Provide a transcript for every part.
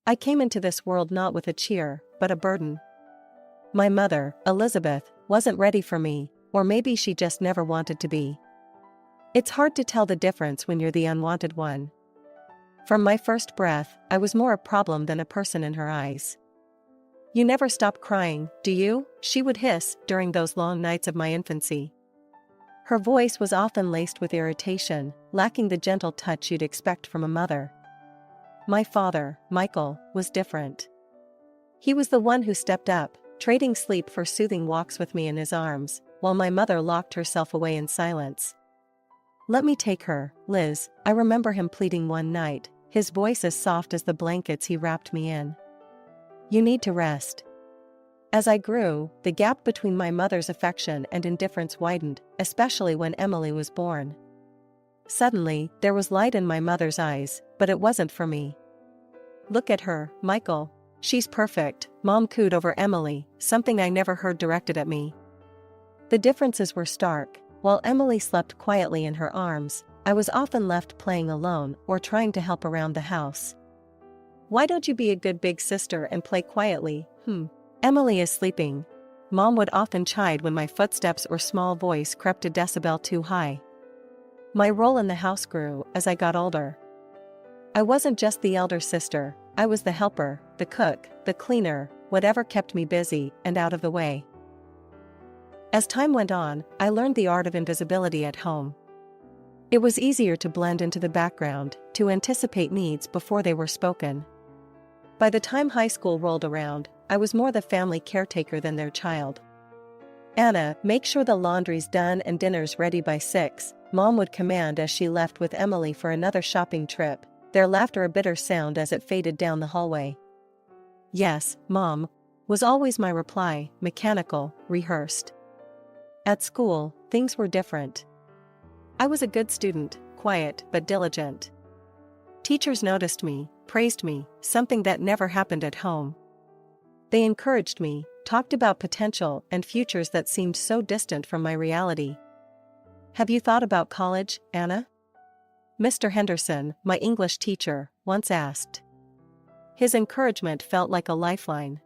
I came into this world not with a cheer, but a burden. My mother, Elizabeth, wasn't ready for me, or maybe she just never wanted to be. It's hard to tell the difference when you're the unwanted one. From my first breath, I was more a problem than a person in her eyes. "You never stop crying, do you?" she would hiss during those long nights of my infancy. Her voice was often laced with irritation, lacking the gentle touch you'd expect from a mother. My father, Michael, was different. He was the one who stepped up, trading sleep for soothing walks with me in his arms, while my mother locked herself away in silence. "Let me take her, Liz," I remember him pleading one night, his voice as soft as the blankets he wrapped me in. "You need to rest." As I grew, the gap between my mother's affection and indifference widened, especially when Emily was born. Suddenly, there was light in my mother's eyes, but it wasn't for me. "Look at her, Michael. She's perfect," Mom cooed over Emily, something I never heard directed at me. The differences were stark. While Emily slept quietly in her arms, I was often left playing alone or trying to help around the house. "Why don't you be a good big sister and play quietly? Emily is sleeping." Mom would often chide when my footsteps or small voice crept a decibel too high. My role in the house grew as I got older. I wasn't just the elder sister, I was the helper, the cook, the cleaner, whatever kept me busy and out of the way. As time went on, I learned the art of invisibility at home. It was easier to blend into the background, to anticipate needs before they were spoken. By the time high school rolled around, I was more the family caretaker than their child. "Anna, make sure the laundry's done and dinner's ready by 6, Mom would command as she left with Emily for another shopping trip, their laughter a bitter sound as it faded down the hallway. "Yes, Mom," was always my reply, mechanical, rehearsed. At school, things were different. I was a good student, quiet but diligent. Teachers noticed me, praised me, something that never happened at home. They encouraged me, talked about potential and futures that seemed so distant from my reality. "Have you thought about college, Anna?" Mr. Henderson, my English teacher, once asked. His encouragement felt like a lifeline.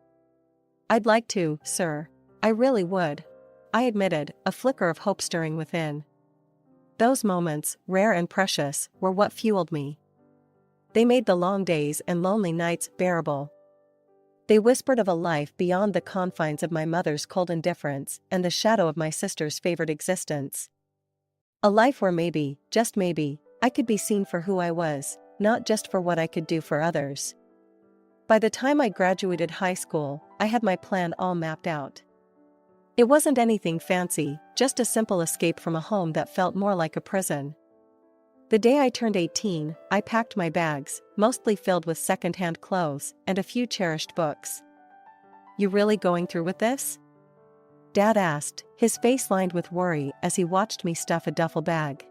"I'd like to, sir. I really would," I admitted, a flicker of hope stirring within. Those moments, rare and precious, were what fueled me. They made the long days and lonely nights bearable. They whispered of a life beyond the confines of my mother's cold indifference and the shadow of my sister's favored existence. A life where maybe, just maybe, I could be seen for who I was, not just for what I could do for others. By the time I graduated high school, I had my plan all mapped out. It wasn't anything fancy, just a simple escape from a home that felt more like a prison. The day I turned 18, I packed my bags, mostly filled with second-hand clothes and a few cherished books. "You really going through with this?" Dad asked, his face lined with worry as he watched me stuff a duffel bag.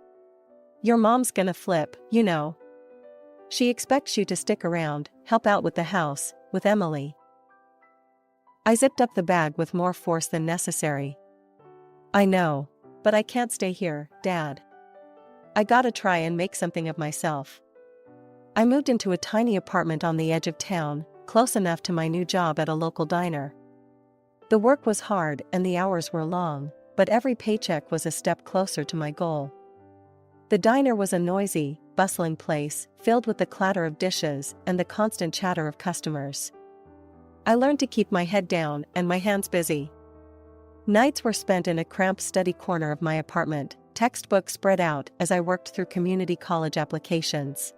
"Your mom's gonna flip, you know. She expects you to stick around, help out with the house, with Emily." I zipped up the bag with more force than necessary. "I know. But I can't stay here, Dad. I gotta try and make something of myself." I moved into a tiny apartment on the edge of town, close enough to my new job at a local diner. The work was hard and the hours were long, but every paycheck was a step closer to my goal. The diner was a noisy, bustling place, filled with the clatter of dishes and the constant chatter of customers. I learned to keep my head down and my hands busy. Nights were spent in a cramped study corner of my apartment, textbooks spread out as I worked through community college applications.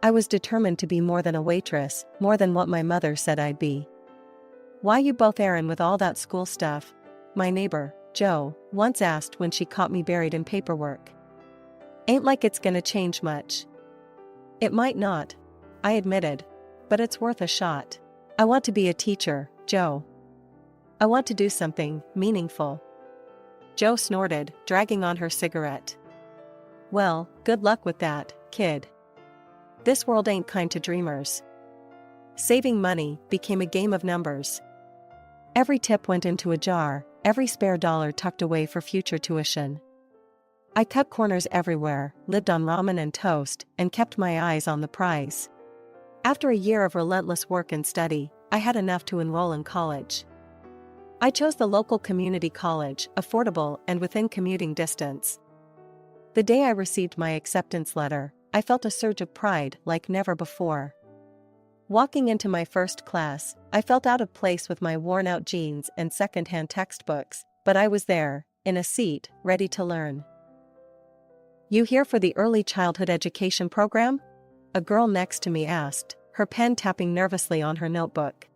I was determined to be more than a waitress, more than what my mother said I'd be. "Why you both errand with all that school stuff?" my neighbor, Jo, once asked when she caught me buried in paperwork. "Ain't like it's gonna change much." "It might not," I admitted, "but it's worth a shot. I want to be a teacher, Jo. I want to do something meaningful." Jo snorted, dragging on her cigarette. "Well, good luck with that, kid. This world ain't kind to dreamers." Saving money became a game of numbers. Every tip went into a jar, every spare dollar tucked away for future tuition. I cut corners everywhere, lived on ramen and toast, and kept my eyes on the prize. After a year of relentless work and study, I had enough to enroll in college. I chose the local community college, affordable and within commuting distance. The day I received my acceptance letter, I felt a surge of pride like never before. Walking into my first class, I felt out of place with my worn-out jeans and second-hand textbooks, but I was there, in a seat, ready to learn. "You here for the early childhood education program?" a girl next to me asked, her pen tapping nervously on her notebook.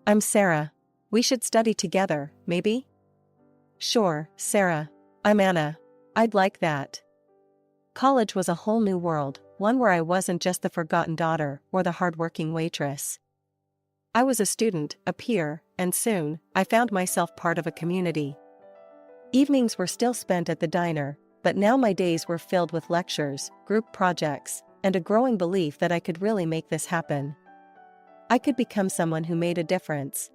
"I'm Sarah. We should study together, maybe?" "Sure, Sarah. I'm Anna. I'd like that." College was a whole new world, one where I wasn't just the forgotten daughter or the hard-working waitress. I was a student, a peer, and soon, I found myself part of a community. Evenings were still spent at the diner, but now my days were filled with lectures, group projects, and a growing belief that I could really make this happen. I could become someone who made a difference.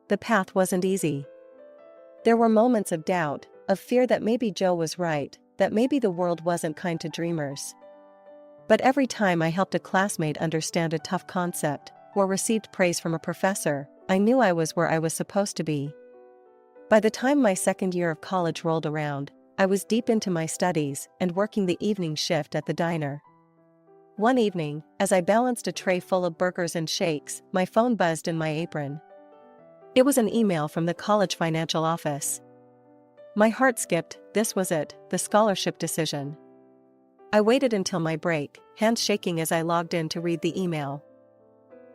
The path wasn't easy. There were moments of doubt, of fear that maybe Joe was right, that maybe the world wasn't kind to dreamers. But every time I helped a classmate understand a tough concept, or received praise from a professor, I knew I was where I was supposed to be. By the time my second year of college rolled around, I was deep into my studies and working the evening shift at the diner. One evening, as I balanced a tray full of burgers and shakes, my phone buzzed in my apron. It was an email from the college financial office. My heart skipped. This was it, the scholarship decision. I waited until my break, hands shaking as I logged in to read the email.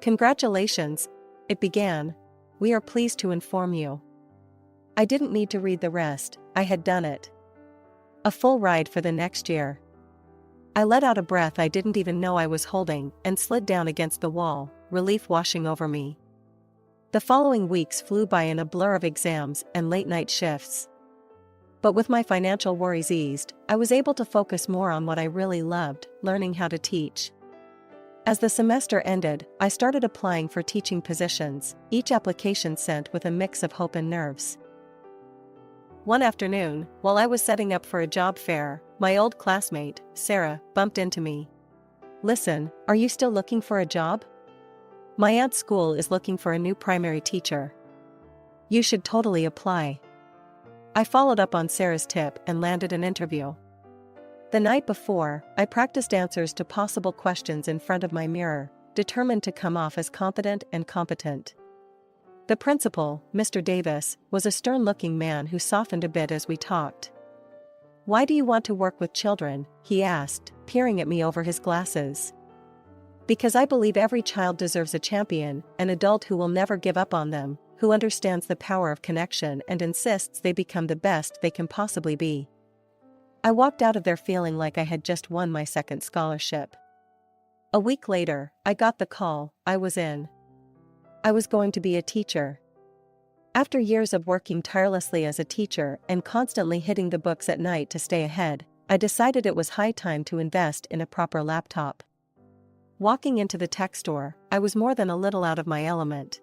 "Congratulations," it began. "We are pleased to inform you." I didn't need to read the rest, I had done it. A full ride for the next year. I let out a breath I didn't even know I was holding and slid down against the wall, relief washing over me. The following weeks flew by in a blur of exams and late-night shifts. But with my financial worries eased, I was able to focus more on what I really loved, learning how to teach. As the semester ended, I started applying for teaching positions, each application sent with a mix of hope and nerves. One afternoon, while I was setting up for a job fair, my old classmate, Sarah, bumped into me. "Listen, are you still looking for a job? My aunt's school is looking for a new primary teacher. You should totally apply." I followed up on Sarah's tip and landed an interview. The night before, I practiced answers to possible questions in front of my mirror, determined to come off as confident and competent. The principal, Mr. Davis, was a stern-looking man who softened a bit as we talked. "Why do you want to work with children?" he asked, peering at me over his glasses. "Because I believe every child deserves a champion, an adult who will never give up on them, who understands the power of connection and insists they become the best they can possibly be." I walked out of there feeling like I had just won my second scholarship. A week later, I got the call. I was in. I was going to be a teacher. After years of working tirelessly as a teacher and constantly hitting the books at night to stay ahead, I decided it was high time to invest in a proper laptop. Walking into the tech store, I was more than a little out of my element.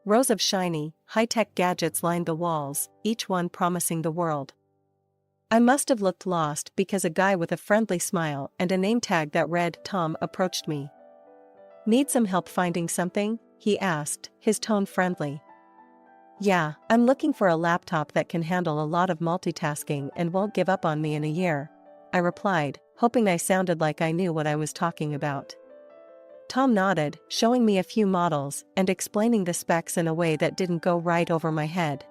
Rows of shiny, high-tech gadgets lined the walls, each one promising the world. I must have looked lost because a guy with a friendly smile and a name tag that read Tom approached me. "Need some help finding something?" he asked, his tone friendly. "Yeah, I'm looking for a laptop that can handle a lot of multitasking and won't give up on me in a year," I replied, hoping I sounded like I knew what I was talking about. Tom nodded, showing me a few models and explaining the specs in a way that didn't go right over my head.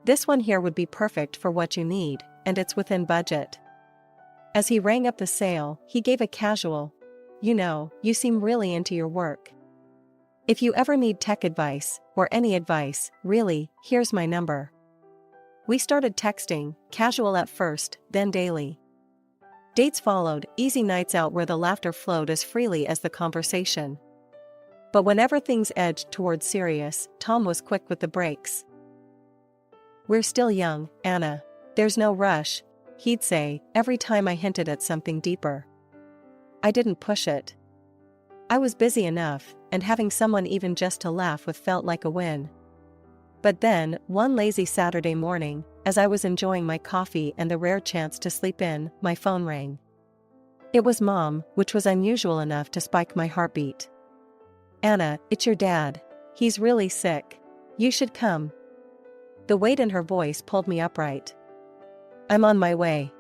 "This one here would be perfect for what you need, and it's within budget." As he rang up the sale, he gave a casual, "You seem really into your work. If you ever need tech advice, or any advice, really, here's my number." We started texting, casual at first, then daily. Dates followed, easy nights out where the laughter flowed as freely as the conversation. But whenever things edged toward serious, Tom was quick with the brakes. "We're still young, Anna. There's no rush," he'd say, every time I hinted at something deeper. I didn't push it. I was busy enough, and having someone even just to laugh with felt like a win. But then, one lazy Saturday morning, as I was enjoying my coffee and the rare chance to sleep in, my phone rang. It was Mom, which was unusual enough to spike my heartbeat. "Anna, it's your dad. He's really sick. You should come." The weight in her voice pulled me upright. "I'm on my way."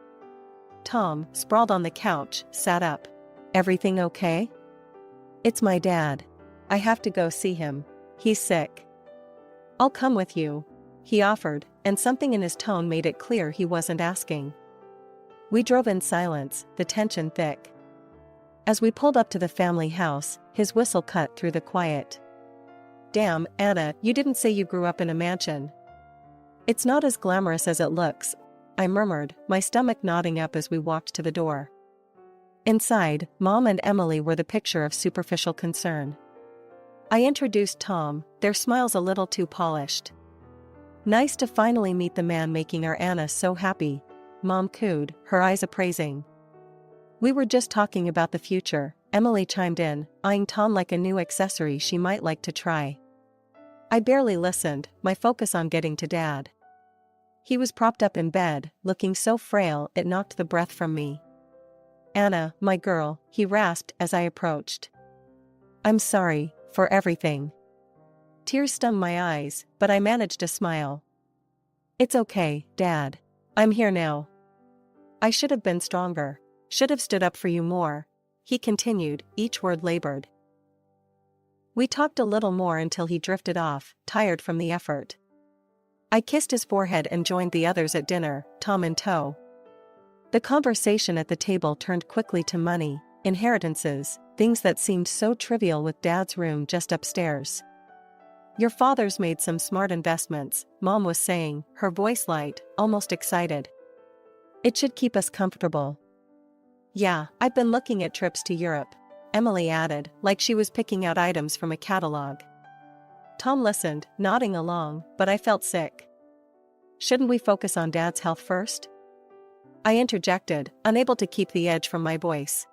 Tom, sprawled on the couch, sat up. "Everything okay?" "It's my dad. I have to go see him. He's sick." "I'll come with you," he offered, and something in his tone made it clear he wasn't asking. We drove in silence, the tension thick. As we pulled up to the family house, his whistle cut through the quiet. "Damn, Anna, you didn't say you grew up in a mansion." "It's not as glamorous as it looks," I murmured, my stomach knotting up as we walked to the door. Inside, Mom and Emily were the picture of superficial concern. I introduced Tom, their smiles a little too polished. "Nice to finally meet the man making our Anna so happy," Mom cooed, her eyes appraising. "We were just talking about the future," Emily chimed in, eyeing Tom like a new accessory she might like to try. I barely listened, my focus on getting to Dad. He was propped up in bed, looking so frail it knocked the breath from me. "Anna, my girl," he rasped as I approached. "I'm sorry, for everything." Tears stung my eyes, but I managed a smile. "It's okay, Dad. I'm here now." "I should have been stronger. Should have stood up for you more," he continued, each word labored. We talked a little more until he drifted off, tired from the effort. I kissed his forehead and joined the others at dinner, Tom in tow. The conversation at the table turned quickly to money, inheritances, things that seemed so trivial with Dad's room just upstairs. "Your father's made some smart investments," Mom was saying, her voice light, almost excited. "It should keep us comfortable." "Yeah, I've been looking at trips to Europe," Emily added, like she was picking out items from a catalog. Tom listened, nodding along, but I felt sick. "Shouldn't we focus on Dad's health first?" I interjected, unable to keep the edge from my voice.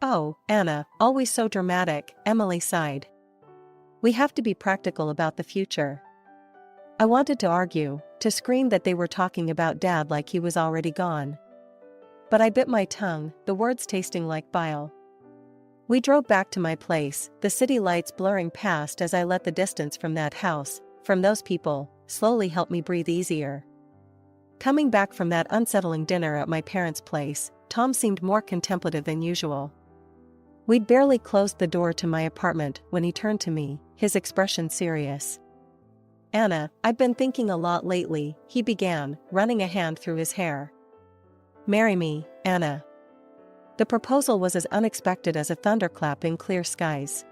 "Oh, Anna, always so dramatic," Emily sighed. "We have to be practical about the future." I wanted to argue, to scream that they were talking about Dad like he was already gone. But I bit my tongue, the words tasting like bile. We drove back to my place, the city lights blurring past as I let the distance from that house, from those people, slowly help me breathe easier. Coming back from that unsettling dinner at my parents' place, Tom seemed more contemplative than usual. We'd barely closed the door to my apartment when he turned to me, his expression serious. "Anna, I've been thinking a lot lately," he began, running a hand through his hair. "Marry me, Anna." The proposal was as unexpected as a thunderclap in clear skies.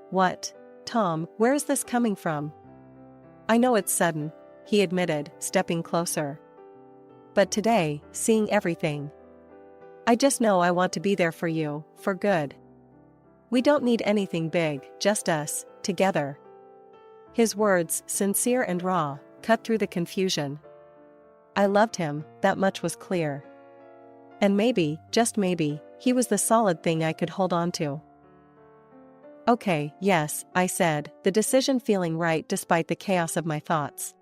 "What? Tom, where is this coming from?" "I know it's sudden," he admitted, stepping closer. "But today, seeing everything. I just know I want to be there for you, for good. We don't need anything big, just us, together." His words, sincere and raw, cut through the confusion. I loved him, that much was clear. And maybe, just maybe, he was the solid thing I could hold on to. "Okay, yes," I said, the decision feeling right despite the chaos of my thoughts.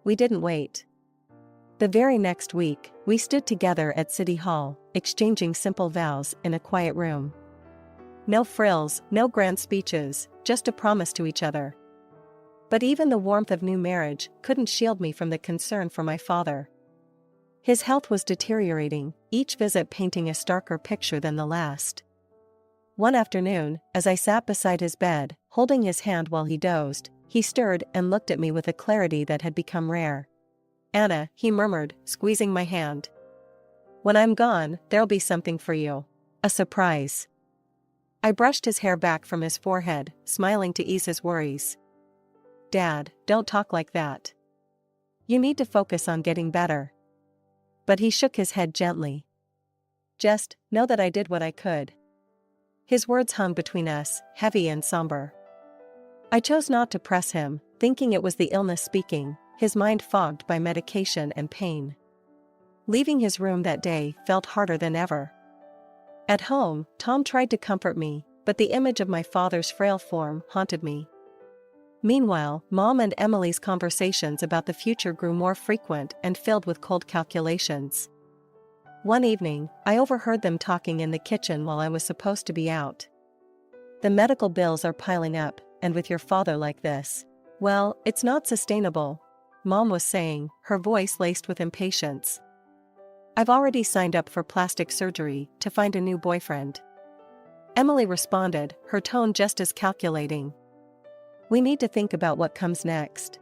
We didn't wait. The very next week, we stood together at City Hall, exchanging simple vows in a quiet room. No frills, no grand speeches, just a promise to each other. But even the warmth of new marriage couldn't shield me from the concern for my father. His health was deteriorating, each visit painting a starker picture than the last. One afternoon, as I sat beside his bed, holding his hand while he dozed, he stirred and looked at me with a clarity that had become rare. "Anna," he murmured, squeezing my hand. "When I'm gone, there'll be something for you. A surprise." I brushed his hair back from his forehead, smiling to ease his worries. "Dad, don't talk like that. You need to focus on getting better." But he shook his head gently. "Just know that I did what I could." His words hung between us, heavy and somber. I chose not to press him, thinking it was the illness speaking, his mind fogged by medication and pain. Leaving his room that day felt harder than ever. At home, Tom tried to comfort me, but the image of my father's frail form haunted me. Meanwhile, Mom and Emily's conversations about the future grew more frequent and filled with cold calculations. One evening, I overheard them talking in the kitchen while I was supposed to be out. The medical bills are piling up, and with your father like this, well, it's not sustainable, Mom was saying, her voice laced with impatience. I've already signed up for plastic surgery to find a new boyfriend. Emily responded, her tone just as calculating. We need to think about what comes next.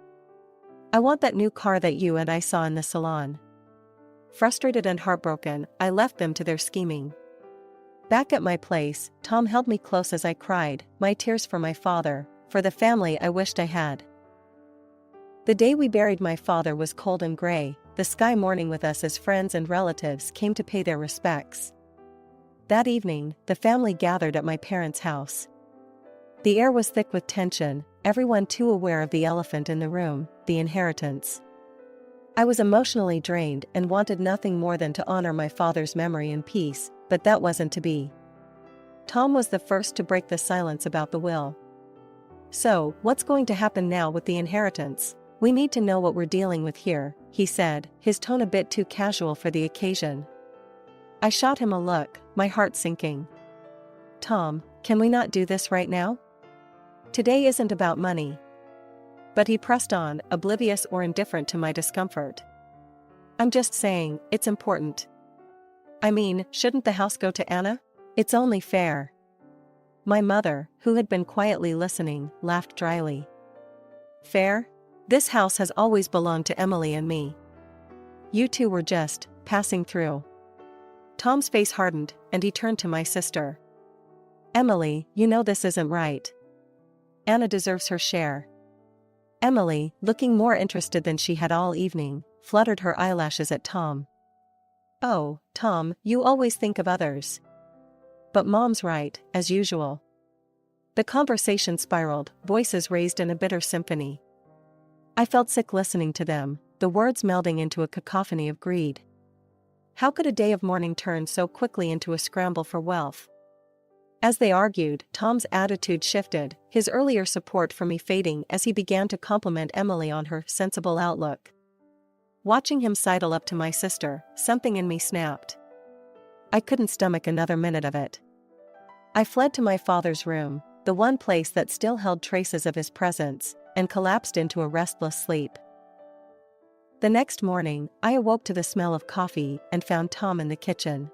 I want that new car that you and I saw in the salon. Frustrated and heartbroken, I left them to their scheming. Back at my place, Tom held me close as I cried, my tears for my father, for the family I wished I had. The day we buried my father was cold and gray, the sky mourning with us as friends and relatives came to pay their respects. That evening, the family gathered at my parents' house. The air was thick with tension, everyone too aware of the elephant in the room, the inheritance. I was emotionally drained and wanted nothing more than to honor my father's memory in peace, but that wasn't to be. Tom was the first to break the silence about the will. So, what's going to happen now with the inheritance? We need to know what we're dealing with here, he said, his tone a bit too casual for the occasion. I shot him a look, my heart sinking. Tom, can we not do this right now? Today isn't about money. But he pressed on, oblivious or indifferent to my discomfort. I'm just saying, it's important. I mean, shouldn't the house go to Anna? It's only fair. My mother, who had been quietly listening, laughed dryly. Fair? This house has always belonged to Emily and me. You two were just passing through. Tom's face hardened, and he turned to my sister. Emily, you know this isn't right. Anna deserves her share. Emily, looking more interested than she had all evening, fluttered her eyelashes at Tom. Oh, Tom, you always think of others. But Mom's right, as usual. The conversation spiraled, voices raised in a bitter symphony. I felt sick listening to them, the words melding into a cacophony of greed. How could a day of mourning turn so quickly into a scramble for wealth? As they argued, Tom's attitude shifted, his earlier support for me fading as he began to compliment Emily on her sensible outlook. Watching him sidle up to my sister, something in me snapped. I couldn't stomach another minute of it. I fled to my father's room, the one place that still held traces of his presence, and collapsed into a restless sleep. The next morning, I awoke to the smell of coffee and found Tom in the kitchen.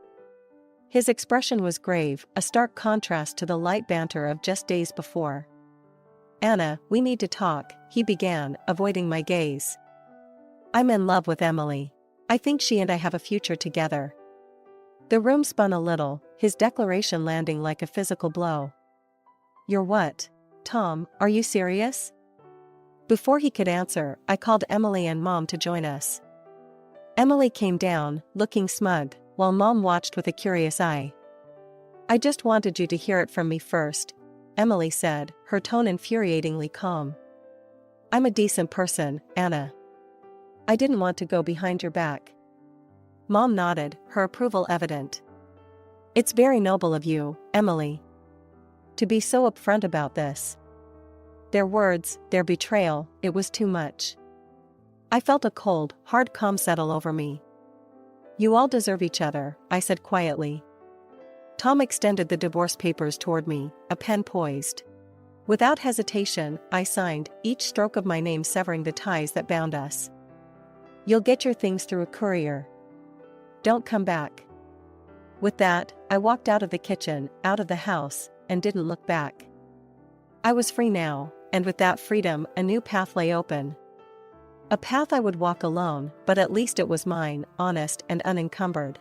His expression was grave, a stark contrast to the light banter of just days before. Anna, we need to talk, he began, avoiding my gaze. I'm in love with Emily. I think she and I have a future together. The room spun a little, his declaration landing like a physical blow. You're what? Tom, are you serious? Before he could answer, I called Emily and Mom to join us. Emily came down, looking smug, while Mom watched with a curious eye. I just wanted you to hear it from me first, Emily said, her tone infuriatingly calm. I'm a decent person, Anna. I didn't want to go behind your back. Mom nodded, her approval evident. It's very noble of you, Emily. To be so upfront about this. Their words, their betrayal, it was too much. I felt a cold, hard calm settle over me. You all deserve each other, I said quietly. Tom extended the divorce papers toward me, a pen poised. Without hesitation, I signed, each stroke of my name severing the ties that bound us. You'll get your things through a courier. Don't come back. With that, I walked out of the kitchen, out of the house, and didn't look back. I was free now, and with that freedom, a new path lay open. A path I would walk alone, but at least it was mine, honest and unencumbered.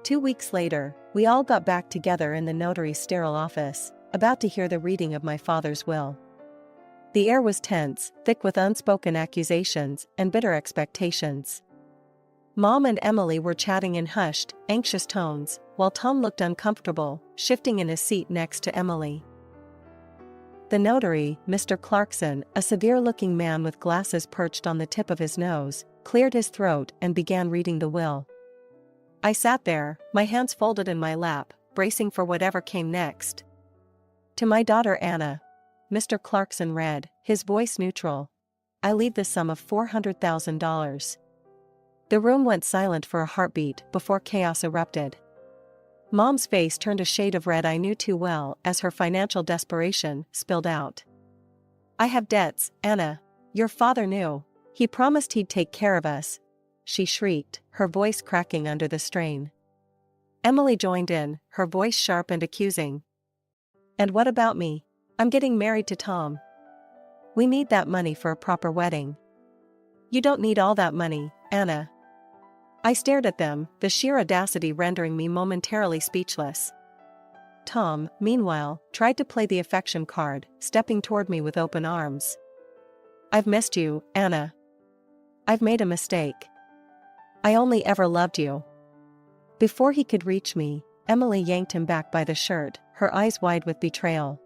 2 weeks later, we all got back together in the notary's sterile office, about to hear the reading of my father's will. The air was tense, thick with unspoken accusations and bitter expectations. Mom and Emily were chatting in hushed, anxious tones, while Tom looked uncomfortable, shifting in his seat next to Emily. The notary, Mr. Clarkson, a severe-looking man with glasses perched on the tip of his nose, cleared his throat and began reading the will. I sat there, my hands folded in my lap, bracing for whatever came next. To my daughter Anna, Mr. Clarkson read, his voice neutral. I leave the sum of $400,000. The room went silent for a heartbeat before chaos erupted. Mom's face turned a shade of red I knew too well as her financial desperation spilled out. "I have debts, Anna. Your father knew. He promised he'd take care of us," she shrieked, her voice cracking under the strain. Emily joined in, her voice sharp and accusing. "And what about me? I'm getting married to Tom. We need that money for a proper wedding." "You don't need all that money, Anna." I stared at them, the sheer audacity rendering me momentarily speechless. Tom, meanwhile, tried to play the affection card, stepping toward me with open arms. "I've missed you, Anna. I've made a mistake. I only ever loved you." Before he could reach me, Emily yanked him back by the shirt, her eyes wide with betrayal.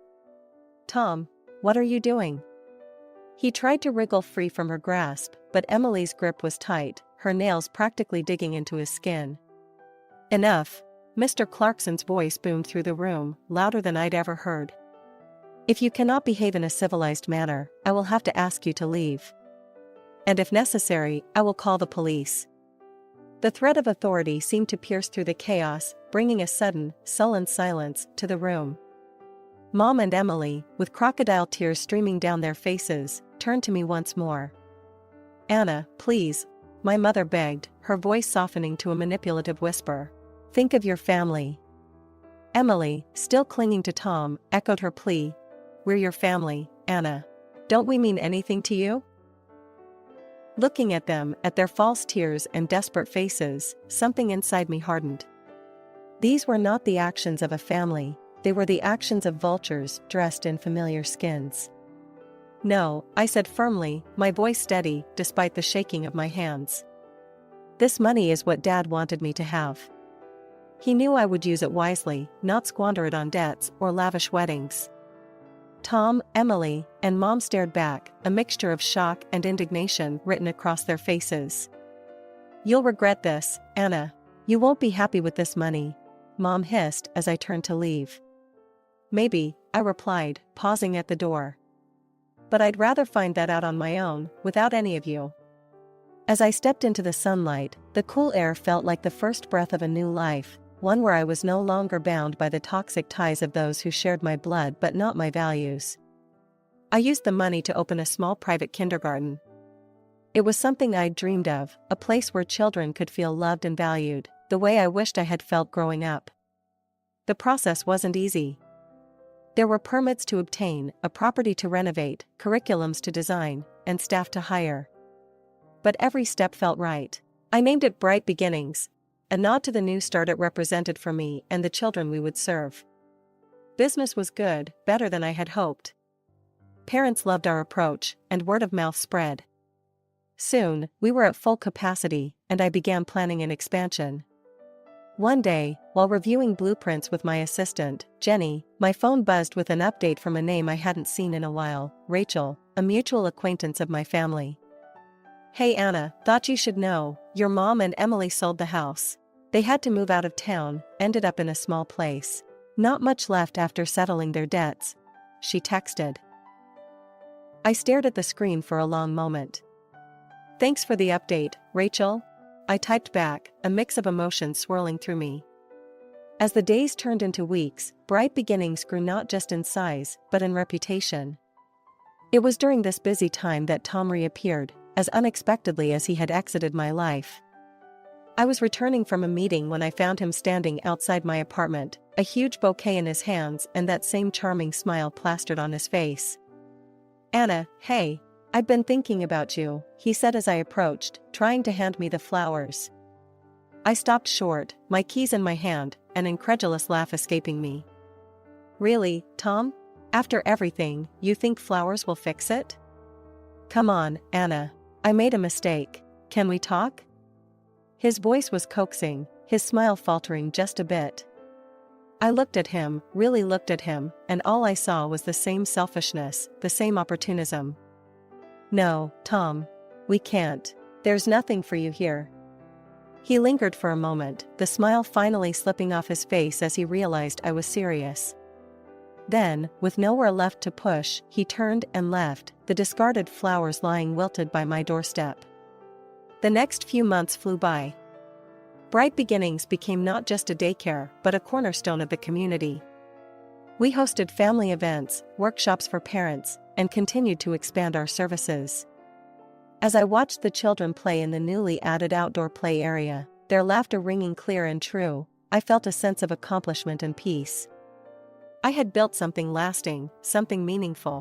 "Tom, what are you doing?" He tried to wriggle free from her grasp, but Emily's grip was tight, her nails practically digging into his skin. "Enough," Mr. Clarkson's voice boomed through the room, louder than I'd ever heard. "If you cannot behave in a civilized manner, I will have to ask you to leave. And if necessary, I will call the police." The threat of authority seemed to pierce through the chaos, bringing a sudden, sullen silence to the room. Mom and Emily, with crocodile tears streaming down their faces, turned to me once more. "Anna, please," my mother begged, her voice softening to a manipulative whisper. "Think of your family." Emily, still clinging to Tom, echoed her plea. "We're your family, Anna. Don't we mean anything to you?" Looking at them, at their false tears and desperate faces, something inside me hardened. These were not the actions of a family, they were the actions of vultures dressed in familiar skins. "No," I said firmly, my voice steady, despite the shaking of my hands. "This money is what Dad wanted me to have. He knew I would use it wisely, not squander it on debts or lavish weddings." Tom, Emily, and Mom stared back, a mixture of shock and indignation written across their faces. "You'll regret this, Anna. You won't be happy with this money," Mom hissed as I turned to leave. "Maybe," I replied, pausing at the door. "But I'd rather find that out on my own, without any of you." As I stepped into the sunlight, the cool air felt like the first breath of a new life, one where I was no longer bound by the toxic ties of those who shared my blood but not my values. I used the money to open a small private kindergarten. It was something I'd dreamed of, a place where children could feel loved and valued, the way I wished I had felt growing up. The process wasn't easy. There were permits to obtain, a property to renovate, curriculums to design, and staff to hire. But every step felt right. I named it Bright Beginnings, a nod to the new start it represented for me and the children we would serve. Business was good, better than I had hoped. Parents loved our approach, and word of mouth spread. Soon, we were at full capacity, and I began planning an expansion. One day, while reviewing blueprints with my assistant, Jenny, my phone buzzed with an update from a name I hadn't seen in a while, Rachel, a mutual acquaintance of my family. "Hey Anna, thought you should know, your mom and Emily sold the house. They had to move out of town, ended up in a small place. Not much left after settling their debts," she texted. I stared at the screen for a long moment. "Thanks for the update, Rachel," I typed back, a mix of emotions swirling through me. As the days turned into weeks, Bright Beginnings grew not just in size, but in reputation. It was during this busy time that Tom reappeared, as unexpectedly as he had exited my life. I was returning from a meeting when I found him standing outside my apartment, a huge bouquet in his hands and that same charming smile plastered on his face. "Anna, hey, I've been thinking about you," he said as I approached, trying to hand me the flowers. I stopped short, my keys in my hand, an incredulous laugh escaping me. "Really, Tom? After everything, you think flowers will fix it? Come on, Anna. I made a mistake. Can we talk?" His voice was coaxing, his smile faltering just a bit. I looked at him, really looked at him, and all I saw was the same selfishness, the same opportunism. "No, Tom. We can't. There's nothing for you here." He lingered for a moment, the smile finally slipping off his face as he realized I was serious. Then, with nowhere left to push, he turned and left, the discarded flowers lying wilted by my doorstep. The next few months flew by. Bright Beginnings became not just a daycare but a cornerstone of the community. We hosted family events, workshops for parents, and continued to expand our services. As I watched the children play in the newly added outdoor play area, their laughter ringing clear and true, I felt a sense of accomplishment and peace. I had built something lasting, something meaningful.